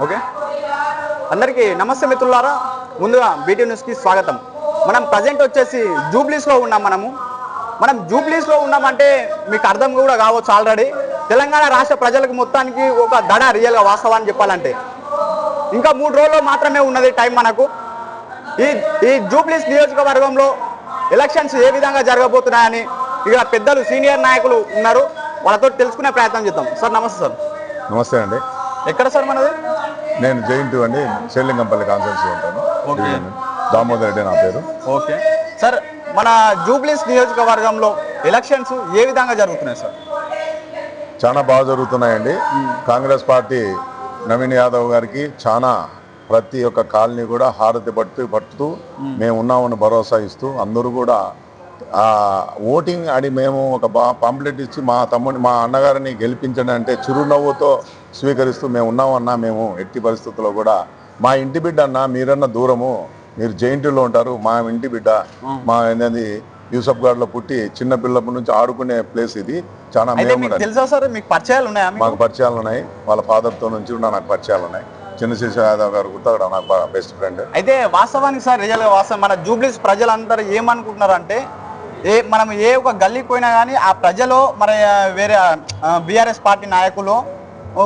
Okay, అందరికీ నమస్తే మిత్రులారా. ముందుగా బీటీ న్యూస్కి స్వాగతం. మనం ప్రజెంట్ వచ్చేసి జూబ్లీస్లో ఉన్నాం. మనం జూబ్లీస్లో ఉన్నామంటే మీకు అర్థం కూడా కావచ్చు ఆల్రెడీ. తెలంగాణ రాష్ట్ర ప్రజలకు మొత్తానికి ఒక దడ రియల్గా వాస్తవాన్ని చెప్పాలంటే. ఇంకా 3 రోజుల్లో మాత్రమే ఉన్నది టైం మనకు. ఈ జూబ్లీస్ నియోజకవర్గంలో ఎలక్షన్స్ ఏ విధంగా జరగబోతున్నాయని ఇక పెద్దలు సీనియర్ నాయకులు ఉన్నారు, వాళ్ళతో తెలుసుకునే ప్రయత్నం చేద్దాం. సార్ నమస్తే. సార్ నమస్తే అండి. ఎక్కడ సార్ మనది? నేను జైంటు అండి, షేర్లింగంపల్లి కాన్స్టిట్యూన్సీ ఉంటాను. ఓకే, దామోదర్ రెడ్డి నా పేరు. ఓకే సార్, మన జూబ్లీస్ నియోజకవర్గంలో ఎలక్షన్స్ ఏ విధంగా జరుగుతున్నాయి సార్? చాలా బాగా జరుగుతున్నాయండి. కాంగ్రెస్ పార్టీ నవీన్ యాదవ్ గారికి చాలా ప్రతి ఒక్క కాలనీ కూడా హారతి పట్టుతూ మేము ఉన్నామని భరోసా ఇస్తూ అందరూ కూడా ఓటింగ్ అని మేము ఒక పాంప్లెట్ ఇచ్చి మా అన్నగారిని గెలిపించండి అంటే చిరునవ్వుతో స్వీకరిస్తూ మేము ఉన్నామన్నా, మేము ఎట్టి పరిస్థితుల్లో కూడా మా ఇంటి బిడ్డ అన్న, మీరన్నా దూరము, మీరు జైంట్లో ఉంటారు, మా ఇంటి బిడ్డ, మా ఏంటది యూసఫ్ గాడ్లో పుట్టి చిన్న పిల్లప్పటి నుంచి ఆడుకునే ప్లేస్ ఇది. చాలా తెలుసా సార్, మీకు పరిచయాలు ఉన్నాయా? మాకు పరిచయాలు ఉన్నాయి, వాళ్ళ ఫాదర్తో నుంచి కూడా నాకు పరిచయాలు ఉన్నాయి. చిన్నశేష యాదవ్ గారు కూడా నాకు బాగా బెస్ట్ ఫ్రెండ్. అయితే వాస్తవానికి సార్, రియల్గా వాస్తవం మన జూబ్లీస్ ప్రజలందరూ ఏమనుకుంటున్నారు అంటే, మనం ఏ ఒక గల్లీకి పోయినా కానీ ఆ ప్రజలు మరి వేరే బీఆర్ఎస్ పార్టీ నాయకులు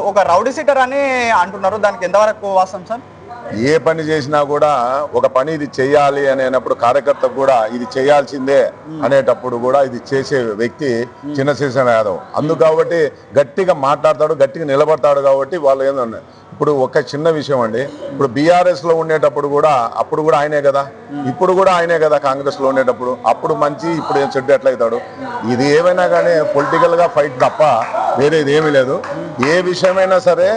ఒక రౌడీ సీటర్ అని అంటున్నారు. దానికి ఎంతవరకు వాస్తవం సార్? ఏ పని చేసినా కూడా ఒక పని ఇది చేయాలి అనేటప్పుడు కార్యకర్తకు కూడా ఇది చేయాల్సిందే అనేటప్పుడు కూడా ఇది చేసే వ్యక్తి చిన్నశేష యాదవ్. అందుకు కాబట్టి గట్టిగా మాట్లాడతాడు, గట్టిగా నిలబడతాడు. కాబట్టి వాళ్ళు ఏంటంటే ఇప్పుడు ఒక చిన్న విషయం అండి, ఇప్పుడు బీఆర్ఎస్లో ఉండేటప్పుడు కూడా అప్పుడు కూడా ఆయనే కదా, ఇప్పుడు కూడా ఆయనే కదా కాంగ్రెస్లో ఉండేటప్పుడు. అప్పుడు మంచి, ఇప్పుడు ఏం చెడ్డ ఎట్లయితాడు? ఇది ఏమైనా కానీ పొలిటికల్గా ఫైట్ తప్ప వేరేది ఏమీ లేదు. ఏ విషయమైనా సరే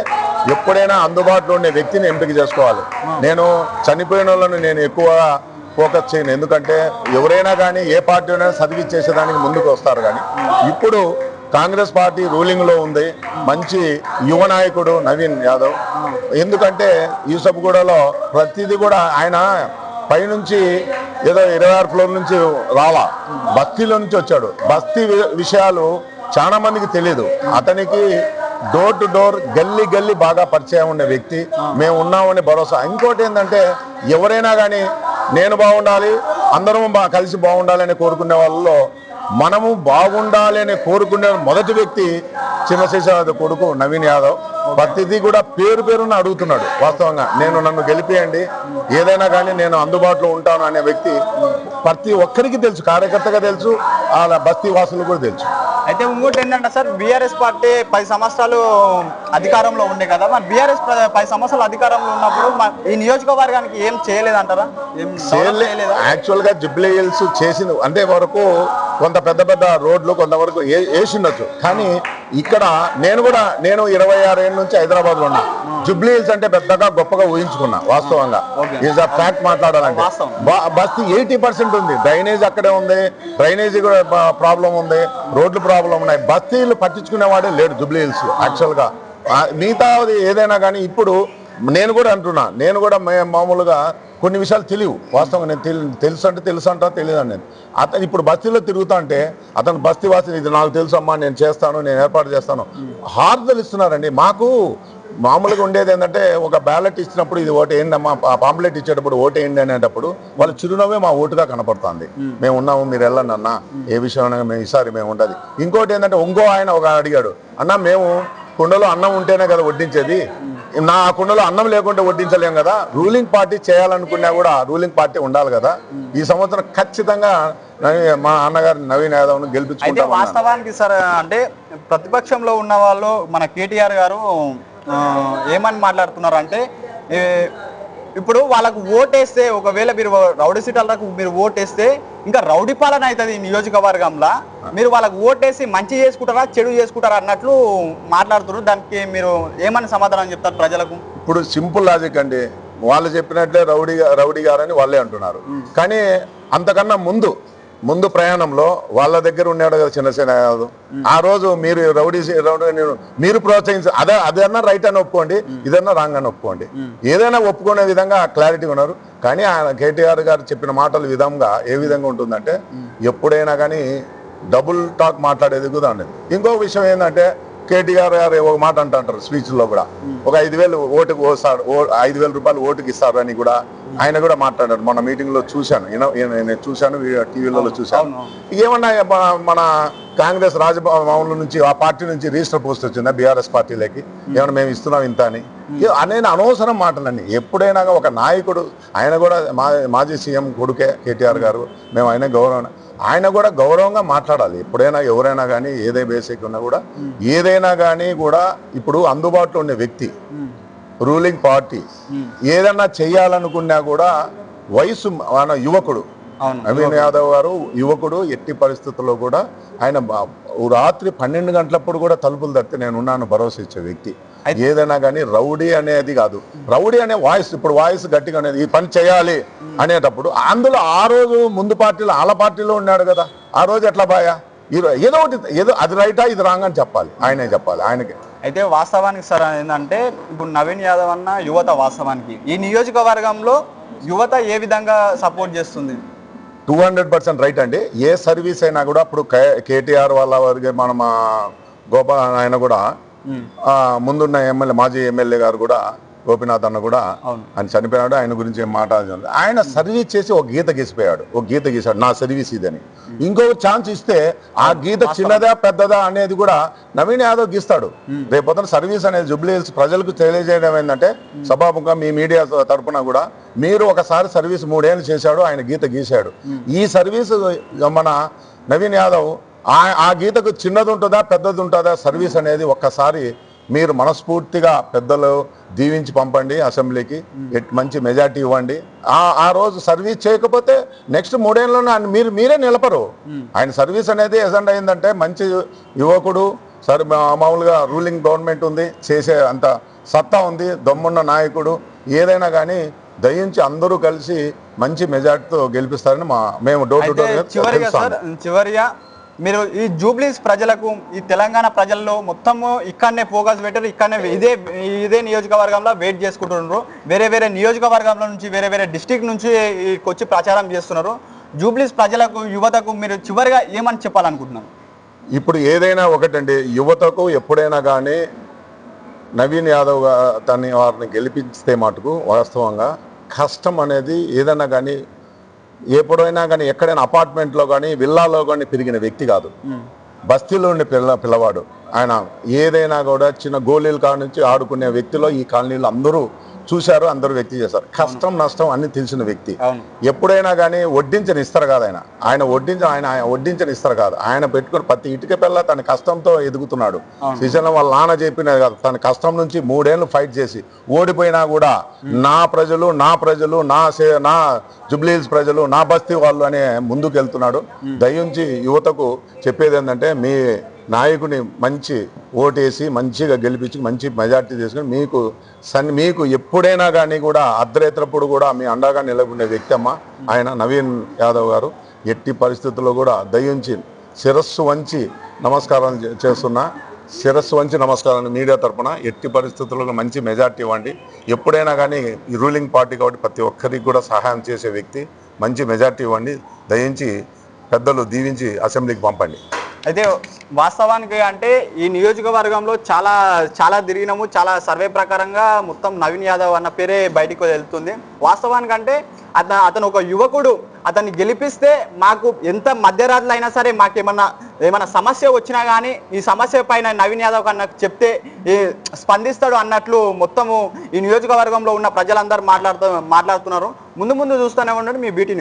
ఎప్పుడైనా అందుబాటులో ఉండే వ్యక్తిని ఎంపిక చేసుకోవాలి. నేను చనిపోయిన వాళ్ళను నేను ఎక్కువగా ఫోకస్ చేయను, ఎందుకంటే ఎవరైనా కానీ ఏ పార్టీ అయినా చదివిచ్చేసేదానికి ముందుకు వస్తారు. కానీ ఇప్పుడు కాంగ్రెస్ పార్టీ రూలింగ్లో ఉంది, మంచి యువ నాయకుడు నవీన్ యాదవ్. ఎందుకంటే యూసఫ్గూడలో ప్రతిదీ కూడా ఆయన పైనుంచి ఏదో 26 ఫ్లోర్ నుంచి రాలా, బస్తీలో నుంచి వచ్చాడు. బస్తీ విషయాలు చాలా మందికి తెలియదు. అతనికి డోర్ టు డోర్, గల్లీ గల్లీ బాగా పరిచయం ఉండే వ్యక్తి. మేము ఉన్నామని భరోసా. ఇంకోటి ఏంటంటే, ఎవరైనా కానీ నేను బాగుండాలి, అందరం కలిసి బాగుండాలని కోరుకునే వాళ్ళలో మనము బాగుండాలి అని కోరుకునే మొదటి వ్యక్తి చిన్నశేష యాదవ్ కొడుకు నవీన్ యాదవ్. ప్రతిదీ కూడా పేరున అడుగుతున్నాడు. వాస్తవంగా నన్ను గెలిపియండి, ఏదైనా కానీ నేను అందుబాటులో ఉంటాను అనే వ్యక్తి ప్రతి ఒక్కరికి తెలుసు, కార్యకర్తగా తెలుసు, వాళ్ళ బస్తీ వాసులు కూడా తెలుసు. అయితే ఇంకోటి ఏంటంటే సార్, బీఆర్ఎస్ పార్టీ 10 సంవత్సరాలు అధికారంలో ఉండే కదా, మరి బీఆర్ఎస్ 10 సంవత్సరాలు అధికారంలో ఉన్నప్పుడు ఈ నియోజకవర్గానికి ఏం చేయలేదంటారా? యాక్చువల్గా జూబ్లీ హిల్స్ చేసింది అంటే వరకు కొంత పెద్ద రోడ్లు కొంతవరకు వేసిండొచ్చు. కానీ ఇక్కడ నేను 26 ఏళ్ళ నుంచి హైదరాబాద్లో ఉన్నా. జూబ్లీ హిల్స్ అంటే పెద్దగా గొప్పగా ఊహించుకున్నా. వాస్తవంగా ఈజ్ అ ఫ్యాక్ట్ మాట్లాడాలంటే బస్తీ 80% ఉంది. డ్రైనేజ్ అక్కడే ఉంది, డ్రైనేజీ కూడా ప్రాబ్లం ఉంది, రోడ్లు ప్రాబ్లం ఉన్నాయి. బస్తీలు పట్టించుకునేవాడే లేడు జూబ్లీ హిల్స్ యాక్చువల్గా. మిగతాది ఏదైనా కానీ ఇప్పుడు నేను కూడా అంటున్నా, నేను కూడా మామూలుగా కొన్ని విషయాలు తెలియవు. వాస్తవంగా నేను తెలుసు అంటా తెలియదు. నేను అతను ఇప్పుడు బస్తీలో తిరుగుతా అంటే అతను బస్తీ వాసి ఇది నాకు తెలుసు అమ్మా, నేను చేస్తాను, నేను ఏర్పాటు చేస్తాను, హారతలు ఇస్తున్నారండి. మాకు మామూలుగా ఉండేది ఏంటంటే, ఒక బ్యాలెట్ ఇచ్చినప్పుడు ఇది ఓటు వేయండి అమ్మా, పాంప్లెట్ ఇచ్చేటప్పుడు ఓటు వేయండి అనేటప్పుడు వాళ్ళ చిరునవ్వే మా ఓటుగా కనపడుతుంది. మేము ఉన్నాము, మీరు వెళ్ళండి అన్న, ఏ విషయం మేము ఈసారి మేము ఉండదు. ఇంకోటి ఏంటంటే, ఆయన ఒక అడిగాడు, అన్న మేము కుండలో అన్నం ఉంటేనే కదా వడ్డించేది, నా కుండలో అన్నం లేకుంటే వడ్డించలేం కదా, రూలింగ్ పార్టీ చేయాలనుకున్నా కూడా రూలింగ్ పార్టీ ఉండాలి కదా. ఈ సంవత్సరం ఖచ్చితంగా మా అన్నగారు నవీన్ యాదవ్ను గెలిపించుకుంటాం. వాస్తవానికి సార్, అంటే ప్రతిపక్షంలో ఉన్న వాళ్ళు మన కేటీఆర్ గారు ఏమని మాట్లాడుతున్నారు అంటే, ఇప్పుడు వాళ్ళకు ఓటేస్తే, ఒకవేళ మీరు రౌడీ సీట్లకు మీరు ఓటేస్తే ఇంకా రౌడీ పాలన అవుతుంది ఈ నియోజకవర్గంలో, మీరు వాళ్ళకు ఓటేసి మంచి చేసుకుంటారా చెడు చేసుకుంటారా అన్నట్లు మాట్లాడుతున్నారు. దానికి మీరు ఏమని సమాధానం చెప్తారు ప్రజలకు? ఇప్పుడు సింపుల్ లాజిక్ అండి, వాళ్ళు చెప్పినట్లే రౌడీ గారని వాళ్ళే అంటున్నారు. కానీ అంతకన్నా ముందు ప్రయాణంలో వాళ్ళ దగ్గర ఉన్నాడు కదా చిన్నసేన యాదవ్. ఆ రోజు మీరు రౌడీ మీరు ప్రోత్సహించి అదన్నా రైట్ అని ఒప్పుకోండి, ఇదన్నా రాంగ్ అని ఒప్పుకోండి, ఏదైనా ఒప్పుకునే విధంగా క్లారిటీ ఉన్నారు. కానీ ఆయన కేటీఆర్ గారు చెప్పిన మాటల విధంగా ఏ విధంగా ఉంటుందంటే, ఎప్పుడైనా కానీ డబుల్ టాక్ మాట్లాడేది కూడా ఉండదు. ఇంకో విషయం ఏంటంటే, కేటీఆర్ గారు ఒక మాట అంటారు స్పీచ్ లో కూడా, ఒక 5,000 ఓటుకు ఓసారు 5,000 రూపాయలు ఓటుకి ఇస్తారు అని కూడా ఆయన కూడా మాట్లాడారు. మన మీటింగ్ లో చూశాను, నేను చూశాను, టీవీలలో చూశాను. ఏమన్నా మన కాంగ్రెస్ రాజభవన్ నుంచి ఆ పార్టీ నుంచి రిజిస్టర్ పోస్ట్ వచ్చిందా బీఆర్ఎస్ పార్టీలకి, ఏమన్నా మేము ఇస్తున్నాం ఇంత అని అనేది అనవసరం మాటలండి. ఎప్పుడైనా ఒక నాయకుడు, ఆయన కూడా మాజీ సీఎం కొడుకే కేటీఆర్ గారు, మేము ఆయన కూడా గౌరవంగా మాట్లాడాలి. ఎప్పుడైనా ఎవరైనా కానీ ఏదైనా బేసిక్ ఉన్నా కూడా ఏదైనా కానీ కూడా ఇప్పుడు అందుబాటులో ఉండే వ్యక్తి, రూలింగ్ పార్టీ ఏదన్నా చెయ్యాలనుకున్నా కూడా వయసు మన యువకుడు నవీన్ యాదవ్ గారు యువకుడు, ఎట్టి పరిస్థితుల్లో కూడా ఆయన రాత్రి 12 గంటలప్పుడు కూడా తలుపులు తడితే నేను ఉన్నాను భరోసా ఇచ్చే వ్యక్తి. ఏదైనా కానీ రౌడీ అనేది కాదు, రౌడీ అనే వాయిస్, ఇప్పుడు వాయిస్ గట్టిగా అనేది ఈ పని చేయాలి అనేటప్పుడు అందులో ఆ రోజు ముందు పార్టీలో వాళ్ళ పార్టీలో ఉన్నాడు కదా, ఆ రోజు ఎట్లా బాయా ఏదో ఒకటి ఏదో అది రైటా ఇది రాంగ్ అని చెప్పాలి, ఆయనే చెప్పాలి ఆయనకి. అయితే వాస్తవానికి సార్ ఏంటంటే ఇప్పుడు నవీన్ యాదవ్ అన్న యువత వాస్తవానికి ఈ నియోజకవర్గంలో యువత ఏ విధంగా సపోర్ట్ చేస్తుంది? 200% రైట్ అండి. ఏ సర్వీస్ అయినా కూడా ఇప్పుడు కేటీఆర్ వాళ్ళ వరకు మన గోపాల్ ఆయన కూడా ముందున్న ఎమ్మెల్యే మాజీ ఎమ్మెల్యే గారు కూడా గోపీనాథ్ అన్న కూడా ఆయన చనిపోయాడు, ఆయన గురించి ఏం మాట్లాడాలి. ఆయన సర్వీస్ చేసి ఒక గీత గీసిపోయాడు, ఒక గీత గీసాడు నా సర్వీస్ ఇదని. ఇంకొక ఛాన్స్ ఇస్తే ఆ గీత చిన్నదా పెద్దదా అనేది కూడా నవీన్ యాదవ్ గీస్తాడు. రేపొద్దున సర్వీస్ అనేది జూబ్లీ హిల్స్ ప్రజలకు తెలియజేయడం ఏంటంటే సభాముఖంగా మీ మీడియా తరఫున కూడా మీరు ఒకసారి సర్వీస్ 3 ఏళ్ళు చేశాడు, ఆయన గీత గీశాడు. ఈ సర్వీస్ మన నవీన్ యాదవ్ ఆ గీతకు చిన్నది ఉంటుందా పెద్దది ఉంటుందా సర్వీస్ అనేది ఒక్కసారి మీరు మనస్ఫూర్తిగా పెద్దలు దీవించి పంపండి అసెంబ్లీకి, మంచి మెజార్టీ ఇవ్వండి. ఆ రోజు సర్వీస్ చేయకపోతే నెక్స్ట్ 3 ఏళ్ళలోనే మీరే నిలపరు. ఆయన సర్వీస్ అనేది ఎజెండా అయిందంటే మంచి యువకుడు, మామూలుగా రూలింగ్ గవర్నమెంట్ ఉంది, చేసే అంత సత్తా ఉంది, దమ్మున్న నాయకుడు. ఏదైనా కానీ దయించి అందరూ కలిసి మంచి మెజార్టీతో గెలిపిస్తారని మేము డోర్ టు డోర్. చివరిగా మీరు ఈ జూబ్లీస్ ప్రజలకు, ఈ తెలంగాణ ప్రజల్లో మొత్తము ఇక్కడనే ఫోకస్ పెట్టారు, ఇక్కడనే ఇదే నియోజకవర్గంలో వెయిట్ చేసుకుంటున్నారు. వేరే వేరే నియోజకవర్గంలో నుంచి వేరే వేరే డిస్టిక్ నుంచి వచ్చి ప్రచారం చేస్తున్నారు. జూబ్లీస్ ప్రజలకు, యువతకు మీరు చివరిగా ఏమని చెప్పాలనుకుంటున్నారు? ఇప్పుడు ఏదైనా ఒకటండి, యువతకు ఎప్పుడైనా కానీ నవీన్ యాదవ్ వారిని గెలిపిస్తే మటుకు వాస్తవంగా కష్టం అనేది ఏదైనా కానీ ఎప్పుడైనా కానీ ఎక్కడైనా అపార్ట్మెంట్లో కానీ విల్లాలో కానీ పెరిగిన వ్యక్తి కాదు, బస్తీలో ఉండే పిల్లవాడు. ఆయన ఏదైనా కూడా చిన్న గోళీల కాడ నుంచి ఆడుకునే వ్యక్తిలో ఈ కాలనీలో అందరూ చూశారు, అందరూ వ్యక్తి చేశారు. కష్టం నష్టం అన్ని తెలిసిన వ్యక్తి. ఎప్పుడైనా కానీ వడ్డించనిస్తారు కాదు, ఆయన వడ్డించనిస్తారు కాదు. ఆయన పెట్టుకుని ప్రతి ఇటుక పిల్ల తన కష్టంతో ఎదుగుతున్నాడు. శ్రీశైలం వాళ్ళ నాన్న చెప్పినది కాదు, తన కష్టం నుంచి 3 ఏళ్ళు ఫైట్ చేసి ఓడిపోయినా కూడా నా ప్రజలు నా జూబ్లీ హిల్స్ ప్రజలు, నా బస్తీ వాళ్ళు అనే ముందుకు వెళ్తున్నాడు. దయించి యువతకు చెప్పేది ఏంటంటే మీ నాయకుని మంచి ఓటేసి మంచిగా గెలిపించి మంచి మెజార్టీ తీసుకుని మీకు ఎప్పుడైనా కానీ కూడా అర్ధరేత్రప్పుడు కూడా మీ అండగా నిలబడిన వ్యక్తి అమ్మ ఆయన నవీన్ యాదవ్ గారు. ఎట్టి పరిస్థితుల్లో కూడా దయించి శిరస్సు వంచి నమస్కారం చేస్తున్నా, శిరస్సు వంచి నమస్కారాన్ని మీడియా తరఫున. ఎట్టి పరిస్థితుల్లో మంచి మెజార్టీ ఇవ్వండి. ఎప్పుడైనా కానీ ఈ రూలింగ్ పార్టీ కాబట్టి ప్రతి ఒక్కరికి కూడా సహాయం చేసే వ్యక్తి, మంచి మెజార్టీ ఇవ్వండి. దయించి పెద్దలు దీవించి అసెంబ్లీకి పంపండి. అయితే వాస్తవానికి అంటే ఈ నియోజకవర్గంలో చాలా తిరిగినాము, చాలా సర్వే ప్రకారంగా మొత్తం నవీన్ యాదవ్ అన్న పేరే బయటకు వెళ్తుంది. వాస్తవానికి అంటే అతను ఒక యువకుడు, అతన్ని గెలిపిస్తే మాకు ఎంత మధ్యరాత్రులు అయినా సరే మాకు ఏమన్నా సమస్య వచ్చినా కానీ ఈ సమస్య పైన నవీన్ యాదవ్ కన్నా చెప్తే స్పందిస్తాడు అన్నట్లు మొత్తము ఈ నియోజకవర్గంలో ఉన్న ప్రజలందరూ మాట్లాడుతున్నారు. ముందు చూస్తూనే ఉండండి మీ BT న్యూస్.